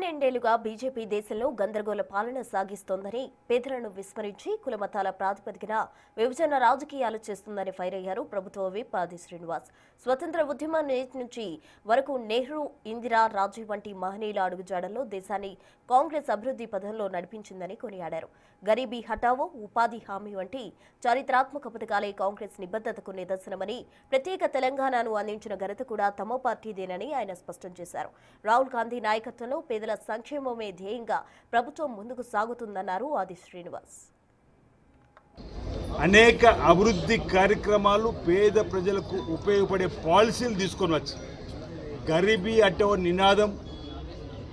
12 BJP దేశంలో గందరగోళ పాలన సాగిస్తోందని, పేదలను విస్మరించి కులమతాల ప్రాతిపదికన విభజన రాజకీయాలు చేస్తుందని ఫైర్ అయ్యారు ప్రభుత్వ విప్ ఆది శ్రీనివాస్. స్వతంత్ర ఉద్యమం నుంచి వరకు నెహ్రూ, ఇందిరా, రాజీవ్ వంటి మహనీయుల అడుగుజాడల్లో దేశాన్ని కాంగ్రెస్ అభివృద్ధి పథంలో నడిపించిందని కొనియాడారు. గరీబీ హఠావో, ఉపాధి హామీ వంటి చారిత్రాత్మక పథకాలే కాంగ్రెస్ నిబద్ధతకు నిదర్శనమని, ప్రత్యేక తెలంగాణను అందించిన ఘనత కూడా తమ పార్టీదేనని ఆయన స్పష్టం చేశారు. రాహుల్ గాంధీ నాయకత్వంలో పేదల సంక్షేమమే ధ్యేయంగా ప్రభుత్వం ముందుకు సాగుతుందన్నారు ఆది శ్రీనివాస్. అనేక అభివృద్ధి కార్యక్రమాలు పేద ప్రజలకు ఉపయోగపడే పాలసీలు తీసుకొని వచ్చి గరీబీ హఠావో నినాదం,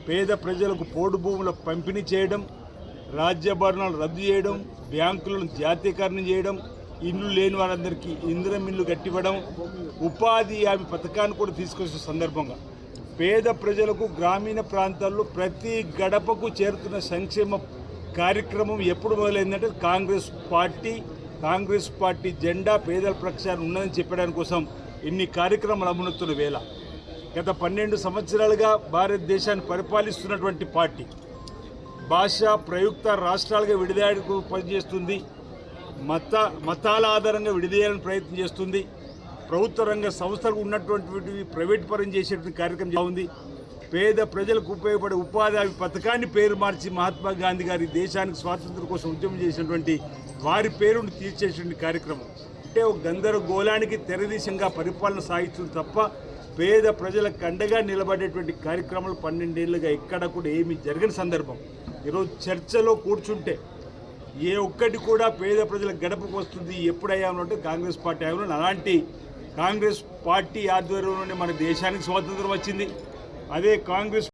పేద ప్రజలకు పోడు భూముల పంపిణీ చేయడం, రాజ్యభరణాలు రద్దు చేయడం, బ్యాంకులను జాతీయకరణ చేయడం, ఇల్లు లేని వారందరికీ ఇందిరం ఇల్లు కట్టివ్వడం, ఉపాధి హామీ పథకాన్ని కూడా తీసుకొచ్చిన సందర్భంగా పేద ప్రజలకు గ్రామీణ ప్రాంతాల్లో ప్రతి గడపకు చేరుతున్న సంక్షేమ కార్యక్రమం ఎప్పుడు మొదలైందంటే కాంగ్రెస్ పార్టీ జెండా పేదల పక్షాన ఉన్నదని చెప్పడానికి కోసం ఇన్ని కార్యక్రమాలు అమలుతున్న వేళ గత 12 సంవత్సరాలుగా భారతదేశాన్ని పరిపాలిస్తున్నటువంటి పార్టీ భాషా ప్రయుక్త రాష్ట్రాలుగా విడిదీయడానికి పనిచేస్తుంది. మతాల ఆధారంగా విడిదీయాలని ప్రయత్నం చేస్తుంది. ప్రభుత్వ రంగ సంస్థలకు ఉన్నటువంటి ప్రైవేట్ పరం చేసేటువంటి కార్యక్రమం ఉంది. పేద ప్రజలకు ఉపయోగపడే ఉపాధి హామీ పథకాన్ని పేరు మార్చి మహాత్మా గాంధీ గారి దేశానికి స్వాతంత్రం కోసం ఉద్యమం చేసినటువంటి వారి పేరును తీర్చేటువంటి కార్యక్రమం అంటే ఒక గందరగోళానికి తెరదీశంగా పరిపాలన సాగిస్తుంది తప్ప పేద ప్రజలకు అండగా నిలబడేటువంటి కార్యక్రమాలు 12 ఏళ్లుగా ఎక్కడ కూడా ఏమీ జరగని సందర్భం. ఈరోజు చర్చలో కూర్చుంటే ఏ ఒక్కటి కూడా పేద ప్రజల గడపకు వస్తుంది ఎప్పుడయ్యామంటే కాంగ్రెస్ పార్టీ అయ్యామో. అలాంటి కాంగ్రెస్ పార్టీ ఆధ్వర్యంలోనే మన దేశానికి స్వాతంత్రం వచ్చింది. అదే కాంగ్రెస్